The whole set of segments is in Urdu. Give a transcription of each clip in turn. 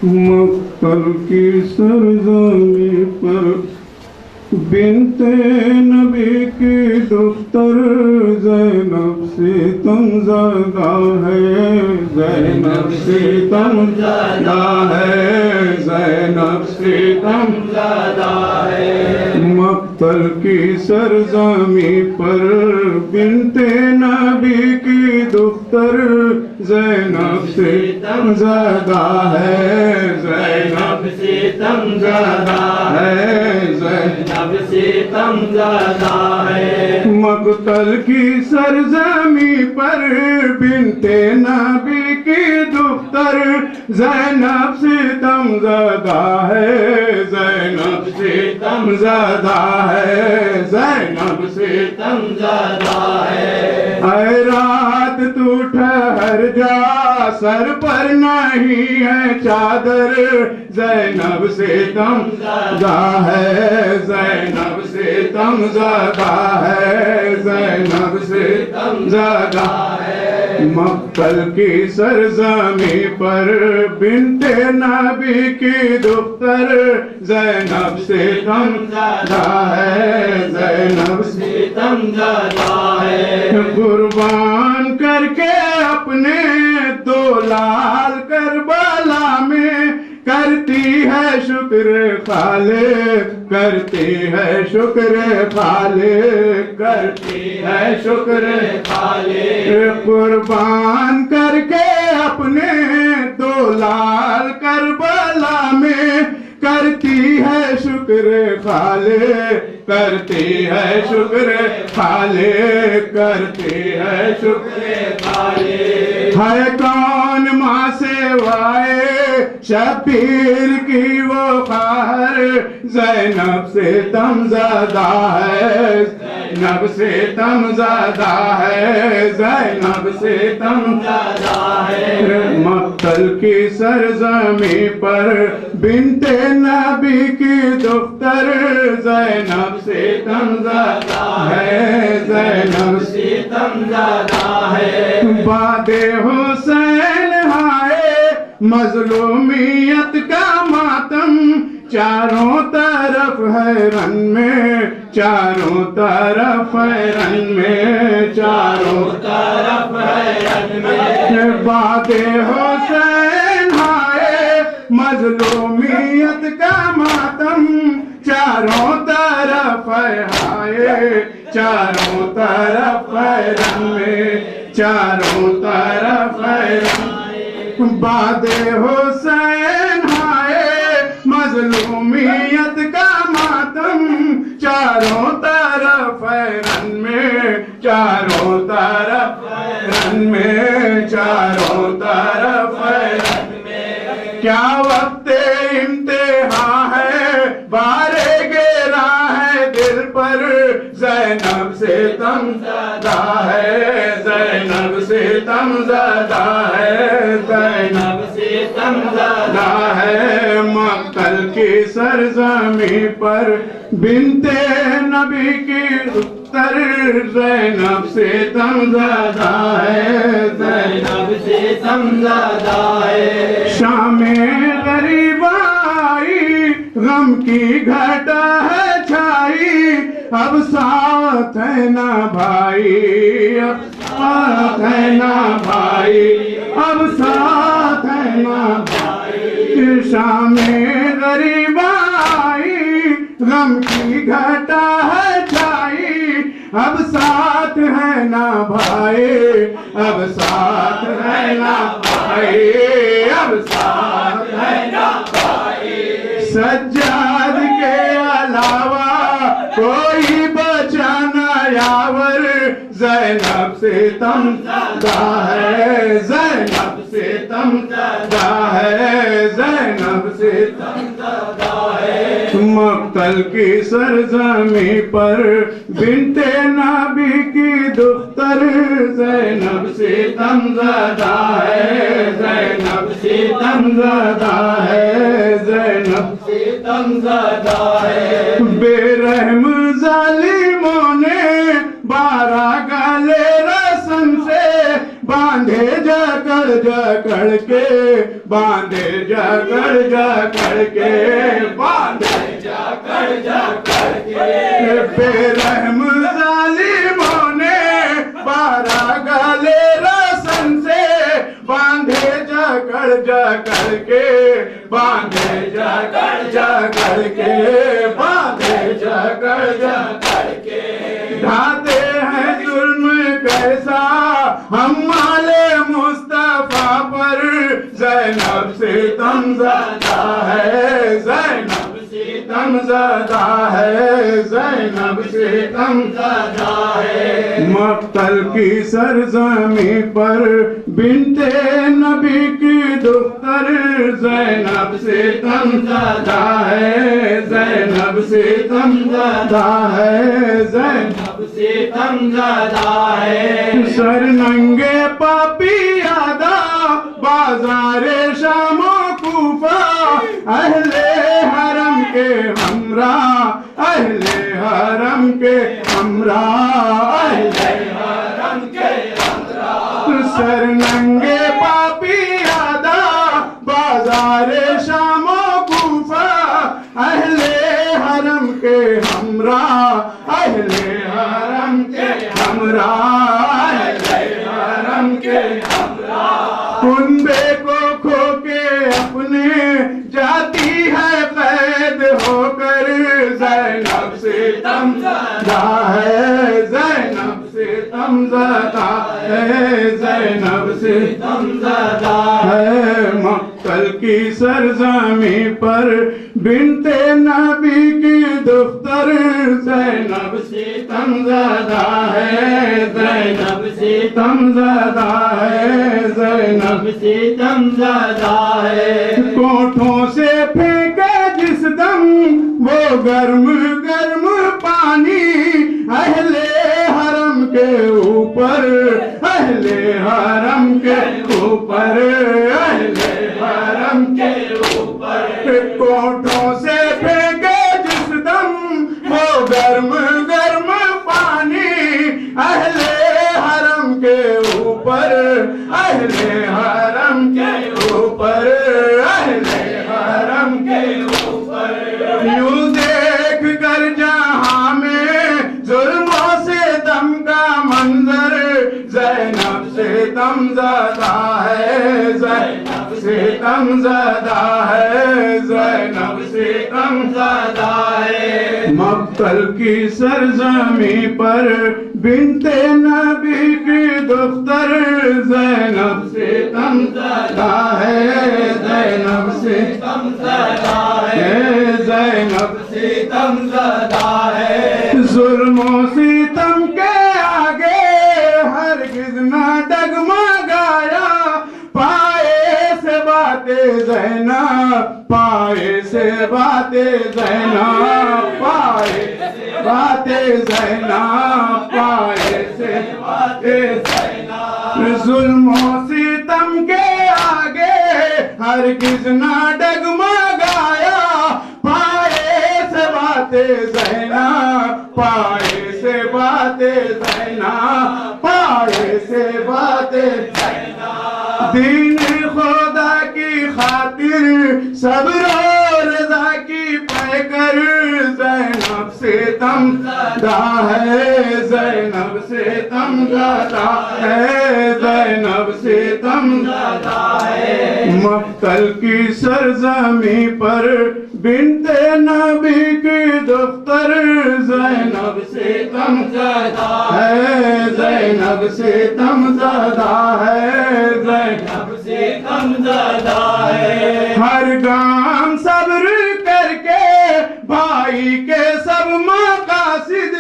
مقتل کی سرزمین پر بنت نبی کی دختر زینب ستم زدہ ہے، زینب ستم زدہ ہے، زینب ستم زدہ ہے۔ مقتل کی سرزمین پر بنت نبی کی دختر زینب ستم زدہ ہے، زینب ستم زدہ ہے، زینب ستم زدہ ہے۔ مقتل کی سرزمین پر بنت نبی کی دختر زینب ستم زدہ ہے، زینب ستم زدہ ہے، زینب ستم زدہ ہے۔ اے رات تو ٹھہر جا، سر پر نہیں ہے چادر، زینب ستم زدہ ہے، زینب ستم زدہ ہے، زینب ستم زدہ ہے۔ مقتل کی سرزمین پر بنت نبی کی دختر زینب ستم زدہ ہے، زینب ستم زدہ ہے۔ قربان کر کے اپنے دو لال کربلا میں کرتی ہے شکر خالق، کرتی ہے شکر خالق، کرتی ہے شکر خالق۔ قربان کر کے اپنے دو لال کربلا میں کرتی ہے شکر خالق، کرتی ہے شکر خالق، کرتی ہے شکر خالق۔ ہے کون ماں سوائے شبیر کی وہ خواہر، زینب ستم زدہ ہے، زینب ستم زدہ ہے، زینب ستم زدہ ہے۔ مقتل کی سرزمین پر بنت نبی کی دختر زینب ستم زدہ ہے، زینب ستم زدہ ہے۔ باد حسین ہائے مظلومیت کا ماتم، چاروں طرف ہے رن میں، چاروں طرف ہے رن میں، چاروں طرف ہے رن میں۔ باد حسین ہائے مظلومیت کا ماتم، چاروں طرف ہے ہائے، چاروں طرف ہے رن میں، چاروں طرف ہے رن میں۔ باد حسین ہائے مظلومیت کا ماتم، چاروں طرف ہے رن میں، چاروں طرف ہے رن میں، چاروں طرف ہے رن میں۔ کیا وقت امتحان ہے، بارے گرا ہے دل پر، زینب ستم زدہ ہے، زینب ستم زدہ ہے، زینب ستم زدہ ہے۔ مقتل کی سرزمین پر بنت نبی کی دختر زینب ستم زدہ ہے، زینب ستم زدہ ہے۔ شام غریب آئی، غم کی گھٹا ہے چھائی، اب ساتھ ہے نا بھائی، اب ساتھ ہے نا بھائی، اب ساتھ ہے نا بھائی۔ شام غریب آئی، غم کی گھٹا ہے چھائی، اب ساتھ ہے نا بھائی، اب ساتھ ہے نا بھائی، اب ساتھ ہے نا بھائی۔ سجاد کے علاوہ کوئی بچا نہ یاور، زینب ستم زدہ ہے، زینب ستم زدہ ہے، زینب ستم زدہ ہے۔ مقتل کی سرزمین پر بنت نبی کی دختر زینب ستم زدہ ہے، زینب ستم زدہ ہے، زینب ستم زدہ ہے۔ بے رحم ظالموں نے بارہ گلے رسم سے باندھے جکڑ جکڑ کے، باندھے جکڑ کے باندھے جکڑ کے بے رحم ظالموں نے 12 گالے رسن سے باندھے جکڑ کے باندھے جکڑ کے باندھے جکڑ کے ڈھاتے ہیں ظلم کیسا ہم مال مصطفیٰ پر زینب ستم زدہ ہے زینب ستم زدہ ہے زینب ستم زدہ ہے مقتل کی سرزمین پر بنت نبی کی دختر زینب ستم زدہ ہے زینب ستم زدہ ہے زینب ستم زدہ ہے سر ننگے پاپی یادا بازار شام و کوفہ اہل حرم کے ہمراہ اہل حرم کے ہمراہ اہل حرم کے ہمراہ سر ننگے پاپی یادا بازار شام و کوفہ اہل حرم کے ہمراہ اہل حرم کے ہمراہ اہل حرم کے ہمراہ کنبے کو کھو کے اپنے جاتی ہے قید ہو کر زینب ستم زدہ ہے زینب ستم زدہ ہے زینب ستم زدہ ہے مقتل کی سرزمین پر بنت نبی کی دختر زینب ستم زدہ ہے زینب ستم زدہ ہے زینب ستم زدہ ہے کوٹھوں سے پھینکے جس دم وہ گرم گرم پانی اہل حرم کے اوپر اہل حرم کے اوپر اہل حرم کے اوپر کوٹھوں سے پھینکے جس دم وہ گرم گرم پانی اہل حرم کے اوپر اہل حرم کے اوپر اہل حرم کے اوپر یوں دیکھ کر جہاں میں ظلم و ستم کا منظر زینب ستم زدہ ہے زینب ستم زدہ ہے زینب ستم زدہ ہے مقتل کی سرزمین پر بنت نبی کی دختر زینب ستم زدہ ہے زینب ستم زدہ ہے زینب ستم زدہ ہے ظلم و ستم کے آگے ہرگز نہ ڈگمگایا پائے سے باتیں زینب پائے سے باتیں زینب پائے سے باتیں زینب پائے سے باتیں زینب ظلم و ستم کے آگے ہرگز نہ ڈگمگایا پائے سے باتیں زینب پائے سے باتیں زینب پائے سے باتیں زینب دین خدا کی خاطر صبر و رضا کی پے کر زینب ستم زدہ ہے زینب ستم زدہ ہے زینب ستم زدہ ہے مقتل کی سرزمین پر بنت نبی کی دختر زینب ستم زدہ ہے زینب ستم زدہ ہے زینب ستم زدہ ہے ہر گام صبر کر کے بھائی کے سب مقاصد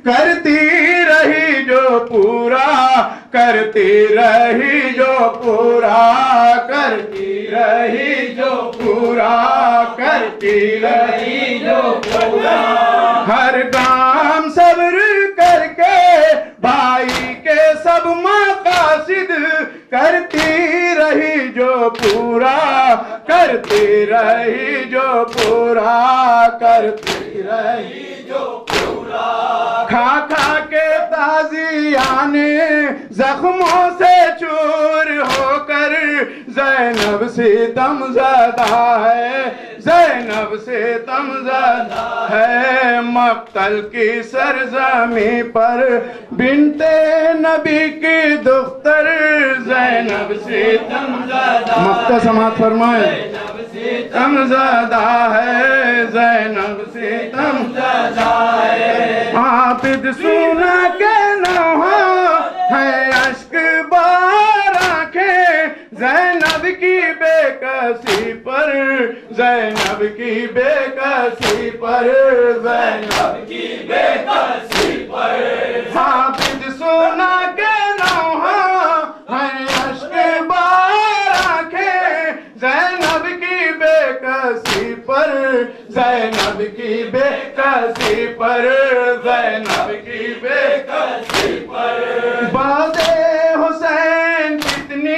کرتی رہی جو پورا کرتی رہی جو پورا کرتی رہی جو پورا کرتی رہی جو پورا ہر کام صبر کر کے بھائی کے سب مقاصد کرتی رہی جو پورا کرتی رہی جو پورا کرتی رہی جو پورا کھا کھا کے تازیانے زخموں سے چور ہو کر زینب ستم زدہ ہے زینب ستم زدہ ہے مقتل کی سرزمین پر بنت نبی کی دختر زینب ستم زدہ مقتل سماعت فرمائے ستم زدہ ہے زینب ستم زدہ ہے عابد سونا کے نوحہ ہے اشک بار آنکھیں زینب کی بے کسی پر زینب کی بے کسی پر زینب کی بے کسی پر عابد سونا کے نوحہ ہے اشک بار آنکھیں زینب کی بے کسی پر زینب کی بے کسی پر زینب کی بے کسی پر باد حسین کتنی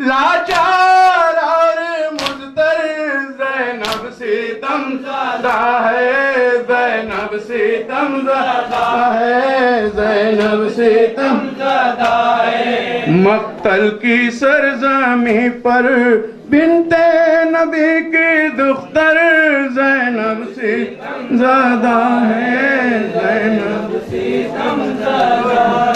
لاچار اور مضطر زینب ستم زدہ ہے زینب ستم زدہ ہے زینب ستم زدہ ہے مقتل کی سرزمین پر بنت نبی کی دختر زینب ستم زدہ ہے زینب ستم زدہ